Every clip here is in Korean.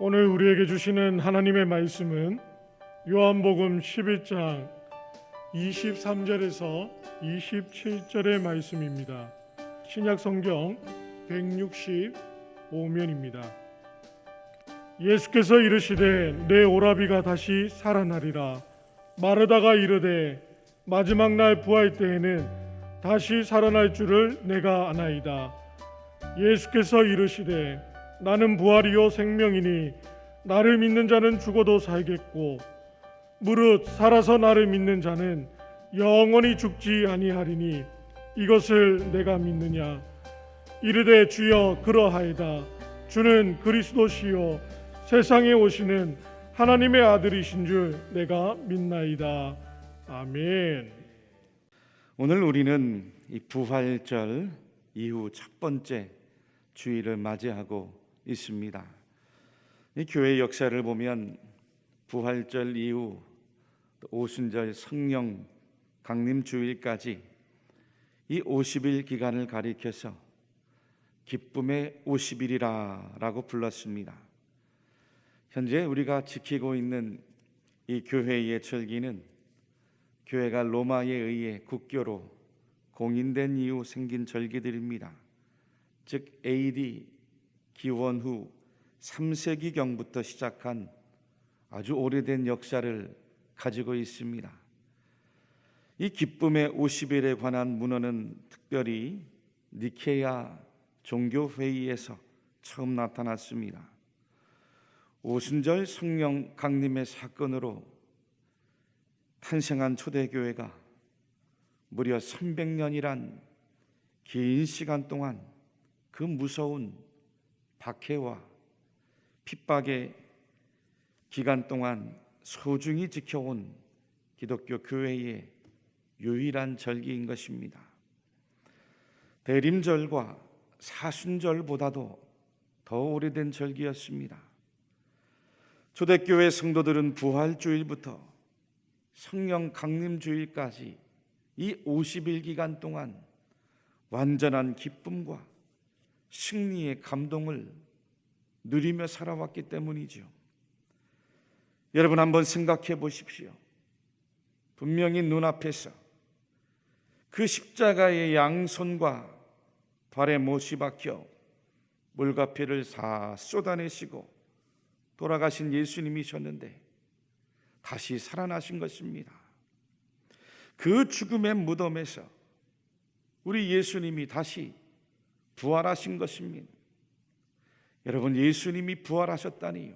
오늘 우리에게 주시는 하나님의 말씀은 요한복음 11장 23절에서 27절의 말씀입니다. 신약성경 165면입니다. 예수께서 이르시되 내 오라비가 다시 살아나리라. 마르다가 이르되 마지막 날 부활 때에는 다시 살아날 줄을 내가 아나이다. 예수께서 이르시되 나는 부활이요 생명이니 나를 믿는 자는 죽어도 살겠고 무릇 살아서 나를 믿는 자는 영원히 죽지 아니하리니 이것을 내가 믿느냐. 이르되 주여 그러하이다. 주는 그리스도시요 세상에 오시는 하나님의 아들이신 줄 내가 믿나이다. 아멘. 오늘 우리는 이 부활절 이후 첫 번째 주일을 맞이하고 있습니다. 이 교회 역사를 보면 부활절 이후 오순절 성령 강림 주일까지 이 50일 기간을 가리켜서 기쁨의 50일이라고 불렀습니다. 현재 우리가 지키고 있는 이 교회의 절기는 교회가 로마에 의해 국교로 공인된 이후 생긴 절기들입니다. 즉 AD 기원 후 3세기경부터 시작한 아주 오래된 역사를 가지고 있습니다. 이 기쁨의 50일에 관한 문헌은 특별히 니케야 종교회의에서 처음 나타났습니다. 오순절 성령 강림의 사건으로 탄생한 초대교회가 무려 300년이란 긴 시간 동안 그 무서운 박해와 핍박의 기간 동안 소중히 지켜온 기독교 교회의 유일한 절기인 것입니다. 대림절과 사순절보다도 더 오래된 절기였습니다. 초대교회 성도들은 부활주일부터 성령 강림주일까지 이 50일 기간 동안 완전한 기쁨과 승리의 감동을 누리며 살아왔기 때문이죠. 여러분 한번 생각해 보십시오. 분명히 눈앞에서 그 십자가의 양손과 발에 못이 박혀 물과 피를 다 쏟아내시고 돌아가신 예수님이셨는데 다시 살아나신 것입니다. 그 죽음의 무덤에서 우리 예수님이 다시 부활하신 것입니다. 여러분, 예수님이 부활하셨다니요,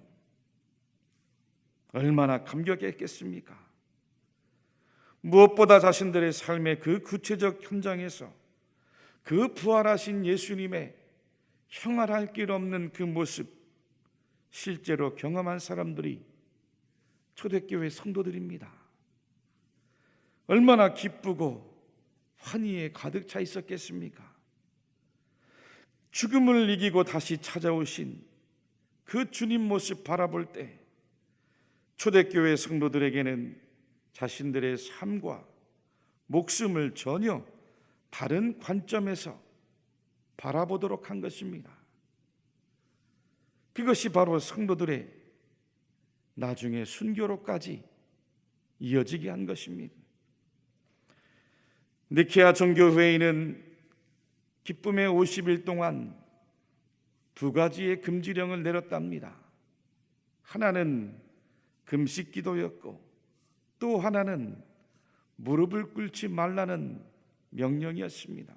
얼마나 감격했겠습니까? 무엇보다 자신들의 삶의 그 구체적 현장에서 그 부활하신 예수님의 형할할 길 없는 그 모습 실제로 경험한 사람들이 초대교회 성도들입니다. 얼마나 기쁘고 환희에 가득 차 있었겠습니까? 죽음을 이기고 다시 찾아오신 그 주님 모습 바라볼 때 초대교회 성도들에게는 자신들의 삶과 목숨을 전혀 다른 관점에서 바라보도록 한 것입니다. 그것이 바로 성도들의 나중에 순교로까지 이어지게 한 것입니다. 니케아 종교회의는 기쁨의 50일 동안 두 가지의 금지령을 내렸답니다. 하나는 금식 기도였고 또 하나는 무릎을 꿇지 말라는 명령이었습니다.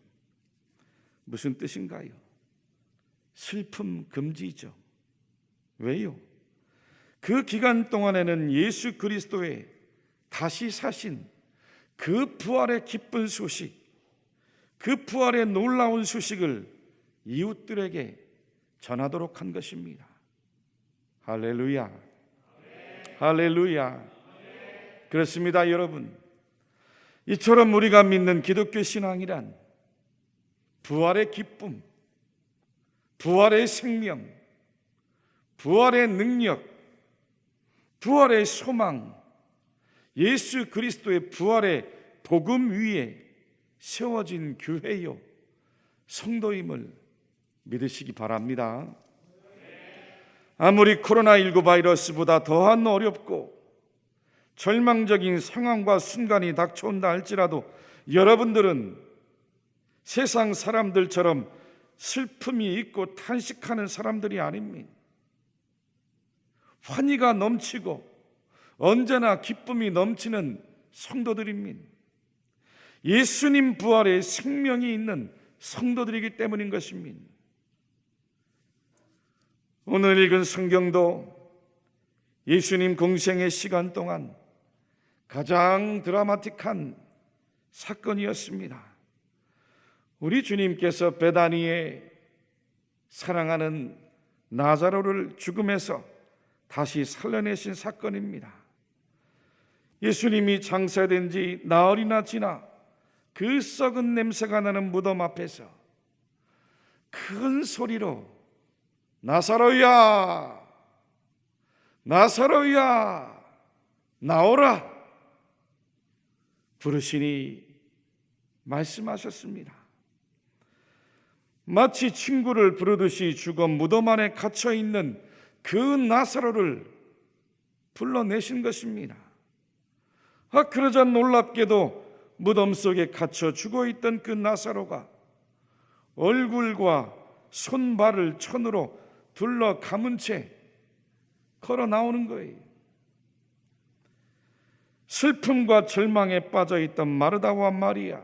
무슨 뜻인가요? 슬픔 금지죠. 왜요? 그 기간 동안에는 예수 그리스도의 다시 사신 그 부활의 기쁜 소식, 그 부활의 놀라운 소식을 이웃들에게 전하도록 한 것입니다. 할렐루야, 할렐루야. 그렇습니다, 여러분. 이처럼 우리가 믿는 기독교 신앙이란 부활의 기쁨, 부활의 생명, 부활의 능력, 부활의 소망, 예수 그리스도의 부활의 복음 위에 세워진 교회요 성도임을 믿으시기 바랍니다. 아무리 코로나19 바이러스보다 더한 어렵고 절망적인 상황과 순간이 닥쳐온다 할지라도 여러분들은 세상 사람들처럼 슬픔이 있고 탄식하는 사람들이 아닙니다. 환희가 넘치고 언제나 기쁨이 넘치는 성도들입니다. 예수님 부활에 생명이 있는 성도들이기 때문인 것입니다. 오늘 읽은 성경도 예수님 공생의 시간 동안 가장 드라마틱한 사건이었습니다. 우리 주님께서 베다니에 사랑하는 나사로를 죽음에서 다시 살려내신 사건입니다. 예수님이 장사된 지 나흘이나 지나 그 썩은 냄새가 나는 무덤 앞에서 큰 소리로 나사로야, 나사로야, 나오라 부르시니 말씀하셨습니다. 마치 친구를 부르듯이 죽어 무덤 안에 갇혀 있는 그 나사로를 불러내신 것입니다. 그러자 놀랍게도 무덤 속에 갇혀 죽어있던 그 나사로가 얼굴과 손발을 천으로 둘러 감은 채 걸어 나오는 거예요. 슬픔과 절망에 빠져있던 마르다와 마리아,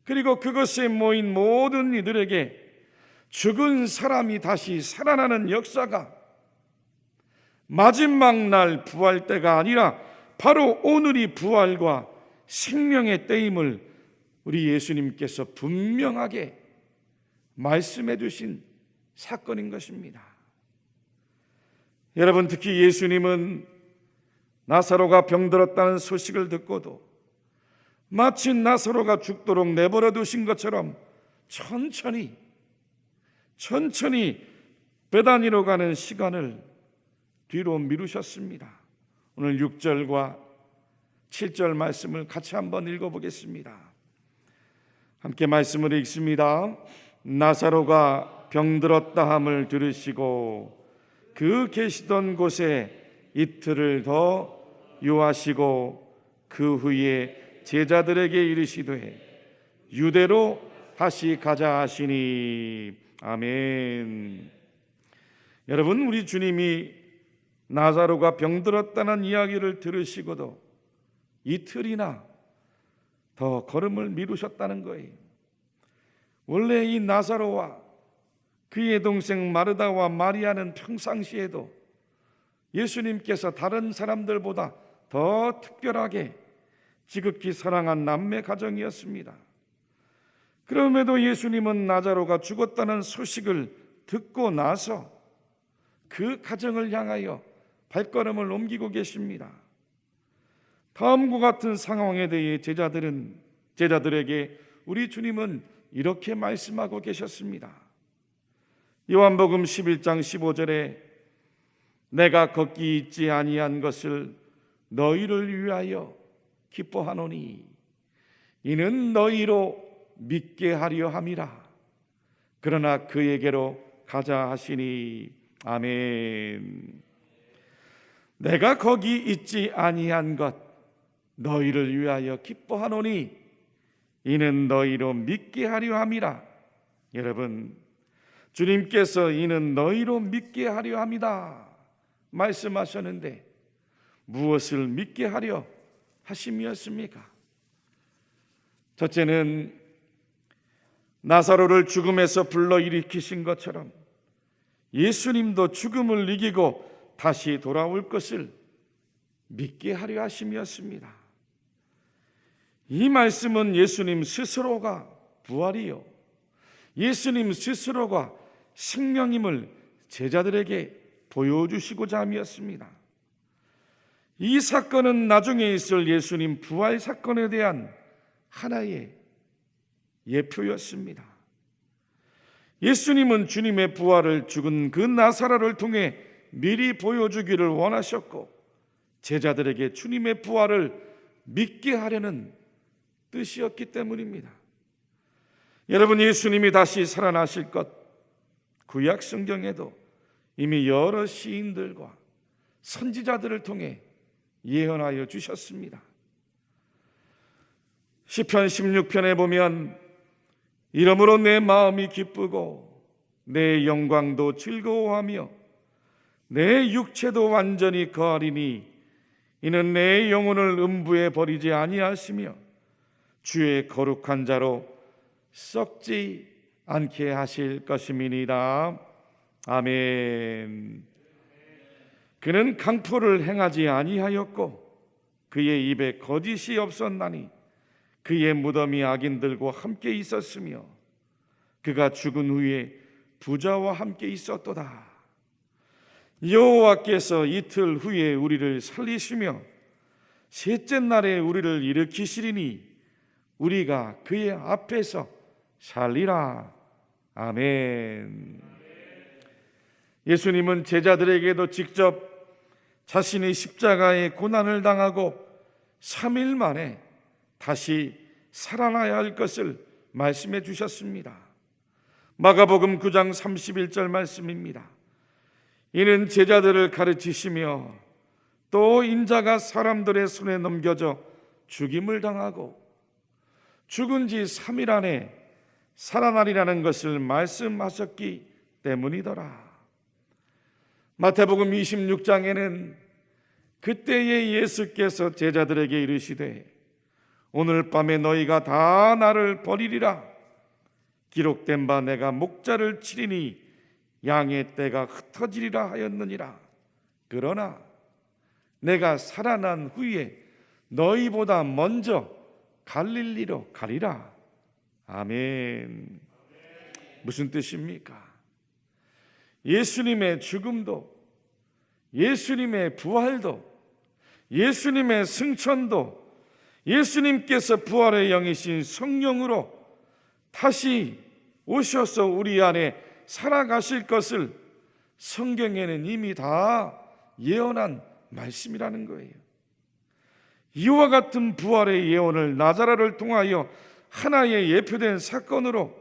그리고 그것에 모인 모든 이들에게 죽은 사람이 다시 살아나는 역사가 마지막 날 부활 때가 아니라 바로 오늘이 부활과 생명의 때임을 우리 예수님께서 분명하게 말씀해 주신 사건인 것입니다. 여러분, 특히 예수님은 나사로가 병들었다는 소식을 듣고도 마치 나사로가 죽도록 내버려 두신 것처럼 천천히 베다니로 가는 시간을 뒤로 미루셨습니다. 오늘 6절과 7절 말씀을 같이 한번 읽어보겠습니다. 함께 말씀을 읽습니다. 나사로가 병들었다 함을 들으시고 그 계시던 곳에 이틀을 더 유하시고 그 후에 제자들에게 이르시되 유대로 다시 가자 하시니 아멘. 여러분, 우리 주님이 나사로가 병들었다는 이야기를 들으시고도 이틀이나 더 걸음을 미루셨다는 거예요. 원래 이 나사로와 그의 동생 마르다와 마리아는 평상시에도 예수님께서 다른 사람들보다 더 특별하게 지극히 사랑한 남매 가정이었습니다. 그럼에도 예수님은 나사로가 죽었다는 소식을 듣고 나서 그 가정을 향하여 발걸음을 옮기고 계십니다. 다음과 같은 상황에 대해 제자들에게 우리 주님은 이렇게 말씀하고 계셨습니다. 요한복음 11장 15절에 내가 거기 있지 아니한 것을 너희를 위하여 기뻐하노니 이는 너희로 믿게 하려 함이라. 그러나 그에게로 가자 하시니 아멘. 내가 거기 있지 아니한 것 너희를 위하여 기뻐하노니 이는 너희로 믿게 하려 함이라. 여러분, 주님께서 이는 너희로 믿게 하려 합니다 말씀하셨는데 무엇을 믿게 하려 하심이었습니까? 첫째는 나사로를 죽음에서 불러일으키신 것처럼 예수님도 죽음을 이기고 다시 돌아올 것을 믿게 하려 하심이었습니다. 이 말씀은 예수님 스스로가 부활이요, 예수님 스스로가 생명임을 제자들에게 보여주시고자 함이었습니다. 이 사건은 나중에 있을 예수님 부활 사건에 대한 하나의 예표였습니다. 예수님은 주님의 부활을 죽은 그 나사로를 통해 미리 보여주기를 원하셨고 제자들에게 주님의 부활을 믿게 하려는 뜻이었기 때문입니다. 여러분, 예수님이 다시 살아나실 것, 구약 성경에도 이미 여러 시인들과 선지자들을 통해 예언하여 주셨습니다. 시편 16편에 보면 이러므로 내 마음이 기쁘고 내 영광도 즐거워하며 내 육체도 완전히 거하리니 이는 내 영혼을 음부에 버리지 아니하시며 주의 거룩한 자로 썩지 않게 하실 것임이니라. 아멘. 그는 강포를 행하지 아니하였고 그의 입에 거짓이 없었나니 그의 무덤이 악인들과 함께 있었으며 그가 죽은 후에 부자와 함께 있었도다. 여호와께서 이틀 후에 우리를 살리시며 셋째 날에 우리를 일으키시리니 우리가 그의 앞에서 살리라. 아멘. 예수님은 제자들에게도 직접 자신이 십자가의 고난을 당하고 3일 만에 다시 살아나야 할 것을 말씀해 주셨습니다. 마가복음 9장 31절 말씀입니다. 이는 제자들을 가르치시며 또 인자가 사람들의 손에 넘겨져 죽임을 당하고 죽은 지 3일 안에 살아나리라는 것을 말씀하셨기 때문이더라. 마태복음 26장에는 그때에 예수께서 제자들에게 이르시되 오늘 밤에 너희가 다 나를 버리리라. 기록된 바 내가 목자를 치리니 양의 떼가 흩어지리라 하였느니라. 그러나 내가 살아난 후에 너희보다 먼저 갈릴리로 가리라. 아멘. 무슨 뜻입니까? 예수님의 죽음도 예수님의 부활도 예수님의 승천도 예수님께서 부활의 영이신 성령으로 다시 오셔서 우리 안에 살아가실 것을 성경에는 이미 다 예언한 말씀이라는 거예요. 이와 같은 부활의 예언을 나자로를 통하여 하나의 예표된 사건으로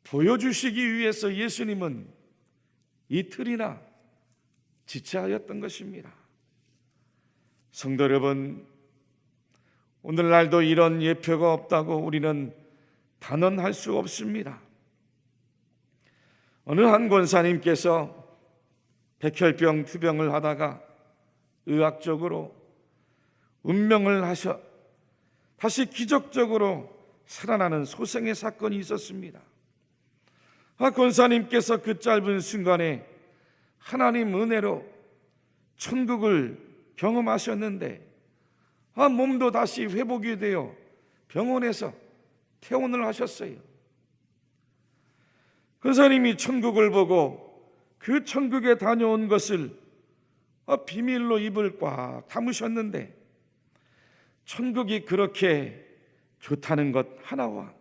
보여주시기 위해서 예수님은 이틀이나 지체하였던 것입니다. 성도 여러분, 오늘날도 이런 예표가 없다고 우리는 단언할 수 없습니다. 어느 한 권사님께서 백혈병 투병을 하다가 의학적으로 운명을 하셔 다시 기적적으로 살아나는 소생의 사건이 있었습니다. 권사님께서 그 짧은 순간에 하나님 은혜로 천국을 경험하셨는데 몸도 다시 회복이 되어 병원에서 퇴원을 하셨어요. 권사님이 천국을 보고 그 천국에 다녀온 것을 비밀로 입을 꽉 다무셨는데 천국이 그렇게 좋다는 것 하나와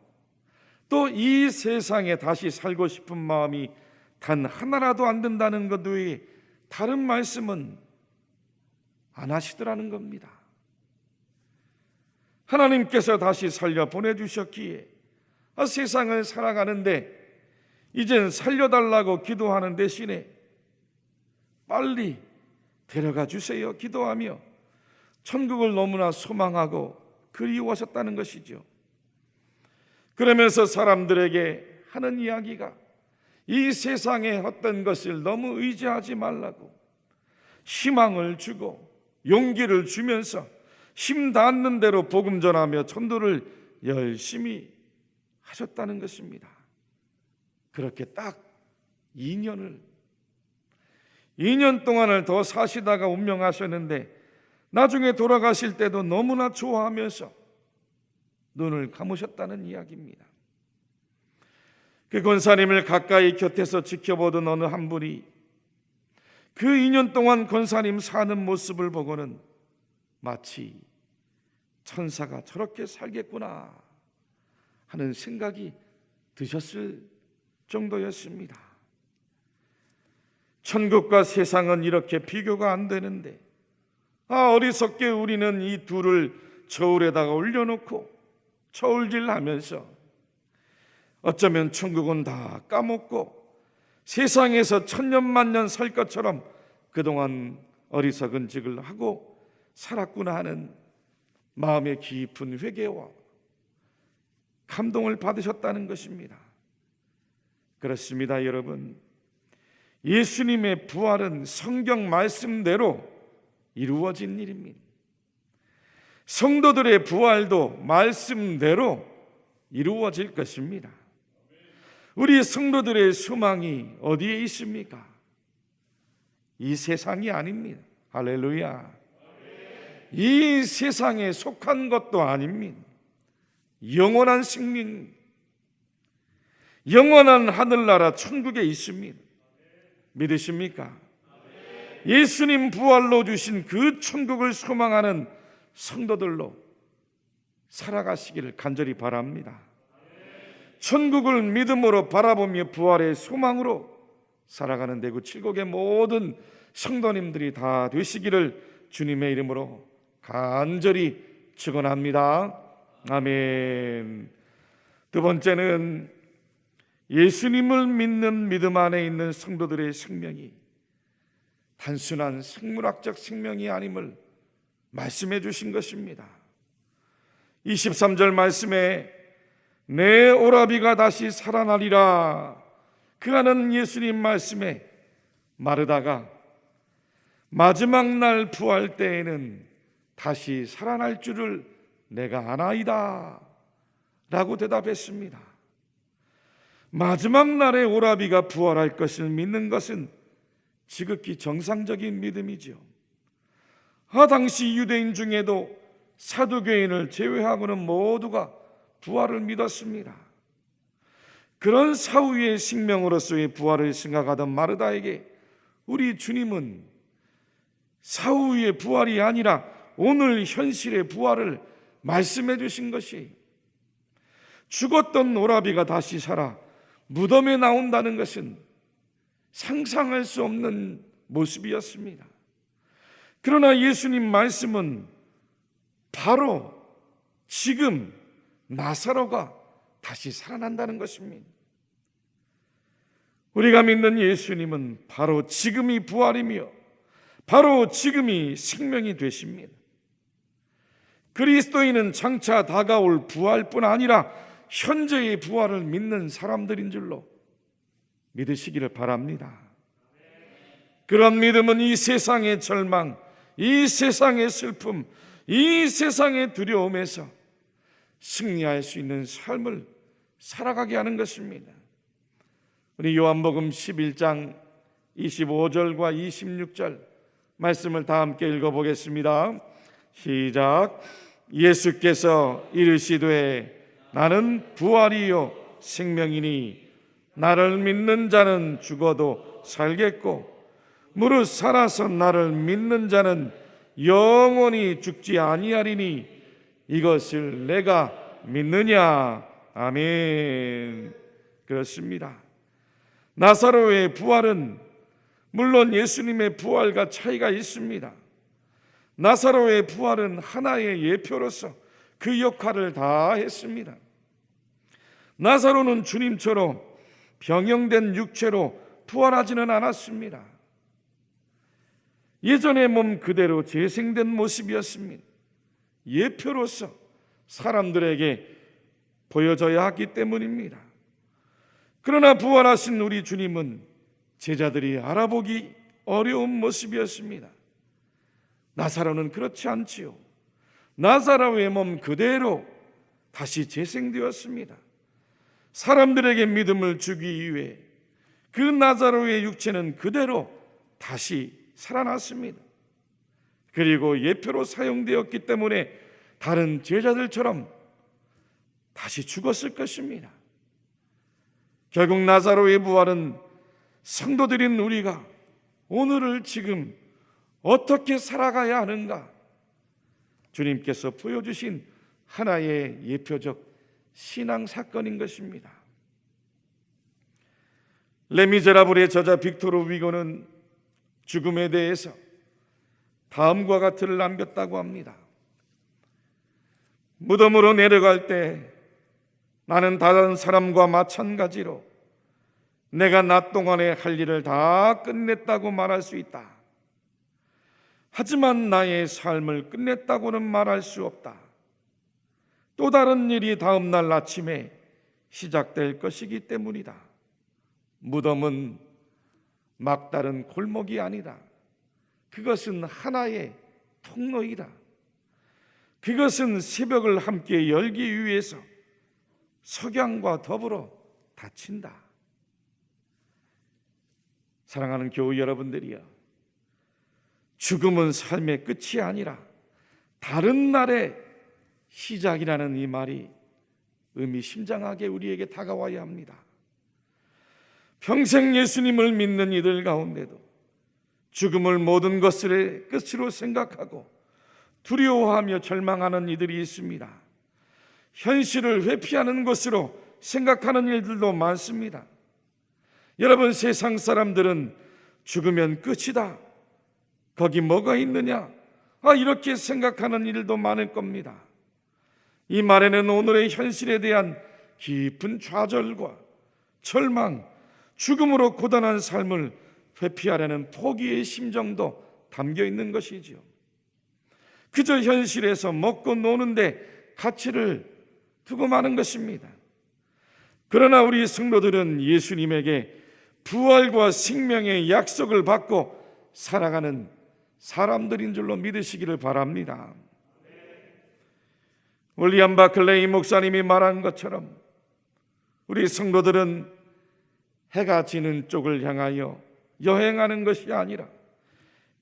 또 이 세상에 다시 살고 싶은 마음이 단 하나라도 안 든다는 것 외에 다른 말씀은 안 하시더라는 겁니다. 하나님께서 다시 살려 보내주셨기에 세상을 살아가는데 이젠 살려달라고 기도하는 대신에 빨리 데려가 주세요 기도하며 천국을 너무나 소망하고 그리워하셨다는 것이죠. 그러면서 사람들에게 하는 이야기가 이 세상의 헛된 것을 너무 의지하지 말라고 희망을 주고 용기를 주면서 힘 닿는 대로 복음 전하며 전도를 열심히 하셨다는 것입니다. 그렇게 딱 2년 동안을 더 사시다가 운명하셨는데 나중에 돌아가실 때도 너무나 좋아하면서 눈을 감으셨다는 이야기입니다. 그 권사님을 가까이 곁에서 지켜보던 어느 한 분이 그 2년 동안 권사님 사는 모습을 보고는 마치 천사가 저렇게 살겠구나 하는 생각이 드셨을 정도였습니다. 천국과 세상은 이렇게 비교가 안 되는데 어리석게 우리는 이 둘을 저울에다가 올려놓고 저울질하면서 어쩌면 천국은 다 까먹고 세상에서 천년만년 살 것처럼 그동안 어리석은 짓을 하고 살았구나 하는 마음의 깊은 회개와 감동을 받으셨다는 것입니다. 그렇습니다, 여러분. 예수님의 부활은 성경 말씀대로 이루어진 일입니다. 성도들의 부활도 말씀대로 이루어질 것입니다. 우리 성도들의 소망이 어디에 있습니까? 이 세상이 아닙니다. 할렐루야. 이 세상에 속한 것도 아닙니다. 영원한 생명, 영원한 하늘나라 천국에 있습니다. 믿으십니까? 예수님 부활로 주신 그 천국을 소망하는 성도들로 살아가시기를 간절히 바랍니다. 천국을 믿음으로 바라보며 부활의 소망으로 살아가는 대구 칠곡의 모든 성도님들이 다 되시기를 주님의 이름으로 간절히 축원합니다. 아멘. 두 번째는 예수님을 믿는 믿음 안에 있는 성도들의 생명이 단순한 생물학적 생명이 아님을 말씀해 주신 것입니다. 23절 말씀에 내 오라비가 다시 살아나리라 그 하는 예수님 말씀에 마르다가 마지막 날 부활 때에는 다시 살아날 줄을 내가 아나이다 라고 대답했습니다. 마지막 날에 오라비가 부활할 것을 믿는 것은 지극히 정상적인 믿음이죠. 당시 유대인 중에도 사두개인을 제외하고는 모두가 부활을 믿었습니다. 그런 사후의 생명으로서의 부활을 생각하던 마르다에게 우리 주님은 사후의 부활이 아니라 오늘 현실의 부활을 말씀해 주신 것이 죽었던 오라비가 다시 살아 무덤에 나온다는 것은 상상할 수 없는 모습이었습니다. 그러나 예수님 말씀은 바로 지금 나사로가 다시 살아난다는 것입니다. 우리가 믿는 예수님은 바로 지금이 부활이며 바로 지금이 생명이 되십니다. 그리스도인은 장차 다가올 부활뿐 아니라 현재의 부활을 믿는 사람들인 줄로 믿으시기를 바랍니다. 그런 믿음은 이 세상의 절망, 이 세상의 슬픔, 이 세상의 두려움에서 승리할 수 있는 삶을 살아가게 하는 것입니다. 우리 요한복음 11장 25절과 26절 말씀을 다 함께 읽어보겠습니다. 시작. 예수께서 이르시되 나는 부활이요 생명이니 나를 믿는 자는 죽어도 살겠고 무릇 살아서 나를 믿는 자는 영원히 죽지 아니하리니 이것을 내가 믿느냐. 아멘. 그렇습니다. 나사로의 부활은 물론 예수님의 부활과 차이가 있습니다. 나사로의 부활은 하나의 예표로서 그 역할을 다 했습니다. 나사로는 주님처럼 병영된 육체로 부활하지는 않았습니다. 예전의 몸 그대로 재생된 모습이었습니다. 예표로서 사람들에게 보여져야 하기 때문입니다. 그러나 부활하신 우리 주님은 제자들이 알아보기 어려운 모습이었습니다. 나사로는 그렇지 않지요. 나사로의 몸 그대로 다시 재생되었습니다. 사람들에게 믿음을 주기 위해 그 나사로의 육체는 그대로 다시 살아났습니다. 그리고 예표로 사용되었기 때문에 다른 제자들처럼 다시 죽었을 것입니다. 결국 나사로의 부활은 성도들인 우리가 오늘을 지금 어떻게 살아가야 하는가 주님께서 보여주신 하나의 예표적 신앙 사건인 것입니다. 레미제라블의 저자 빅토르 위고는 죽음에 대해서 다음과 같은 남겼다고 합니다. 무덤으로 내려갈 때 나는 다른 사람과 마찬가지로 내가 낮 동안에 할 일을 다 끝냈다고 말할 수 있다. 하지만 나의 삶을 끝냈다고는 말할 수 없다. 또 다른 일이 다음 날 아침에 시작될 것이기 때문이다. 무덤은 막다른 골목이 아니다. 그것은 하나의 통로이다. 그것은 새벽을 함께 열기 위해서 석양과 더불어 닫힌다. 사랑하는 교우 여러분들이여, 죽음은 삶의 끝이 아니라 다른 날의 시작이라는 이 말이 의미심장하게 우리에게 다가와야 합니다. 평생 예수님을 믿는 이들 가운데도 죽음을 모든 것의 끝으로 생각하고 두려워하며 절망하는 이들이 있습니다. 현실을 회피하는 것으로 생각하는 일들도 많습니다. 여러분, 세상 사람들은 죽으면 끝이다, 거기 뭐가 있느냐, 이렇게 생각하는 일도 많을 겁니다. 이 말에는 오늘의 현실에 대한 깊은 좌절과 절망, 죽음으로 고단한 삶을 회피하려는 포기의 심정도 담겨 있는 것이지요. 그저 현실에서 먹고 노는데 가치를 두고 마는 것입니다. 그러나 우리 성도들은 예수님에게 부활과 생명의 약속을 받고 살아가는 사람들인 줄로 믿으시기를 바랍니다. 윌리엄 바클레이 목사님이 말한 것처럼 우리 성도들은 해가 지는 쪽을 향하여 여행하는 것이 아니라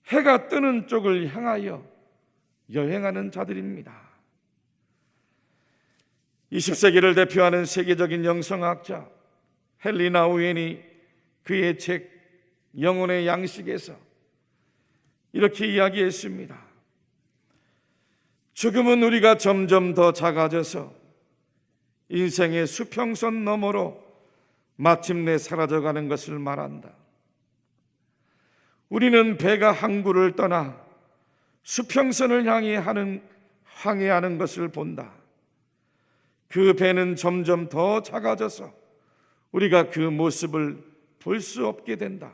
해가 뜨는 쪽을 향하여 여행하는 자들입니다. 20세기를 대표하는 세계적인 영성학자 헨리 우엔이 그의 책 영혼의 양식에서 이렇게 이야기했습니다. 죽음은 우리가 점점 더 작아져서 인생의 수평선 너머로 마침내 사라져가는 것을 말한다. 우리는 배가 항구를 떠나 수평선을 항해하는 것을 본다. 그 배는 점점 더 작아져서 우리가 그 모습을 볼 수 없게 된다.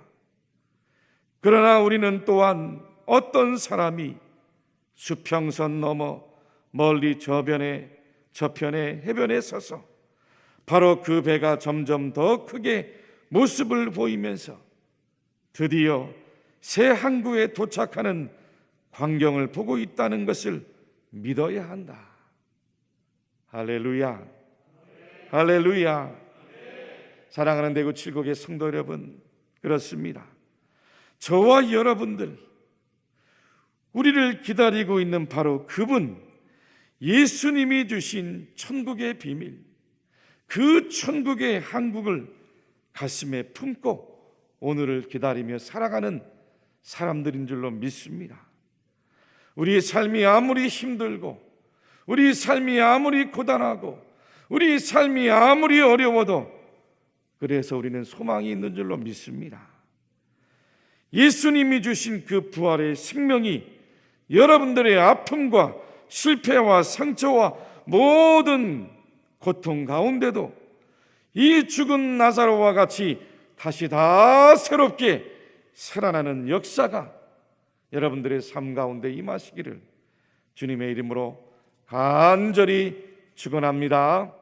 그러나 우리는 또한 어떤 사람이 수평선 넘어 멀리 저편의 해변에 서서 바로 그 배가 점점 더 크게 모습을 보이면서 드디어 새 항구에 도착하는 광경을 보고 있다는 것을 믿어야 한다. 할렐루야, 할렐루야. 사랑하는 대구 칠곡의 성도 여러분, 그렇습니다. 저와 여러분들, 우리를 기다리고 있는 바로 그분, 예수님이 주신 천국의 비밀, 그 천국의 항구를 가슴에 품고 오늘을 기다리며 살아가는 사람들인 줄로 믿습니다. 우리의 삶이 아무리 힘들고, 우리 삶이 아무리 고단하고, 우리 삶이 아무리 어려워도 그래서 우리는 소망이 있는 줄로 믿습니다. 예수님이 주신 그 부활의 생명이 여러분들의 아픔과 실패와 상처와 모든 고통 가운데도 이 죽은 나사로와 같이 다시 다 새롭게 살아나는 역사가 여러분들의 삶 가운데 임하시기를 주님의 이름으로 간절히 축원합니다.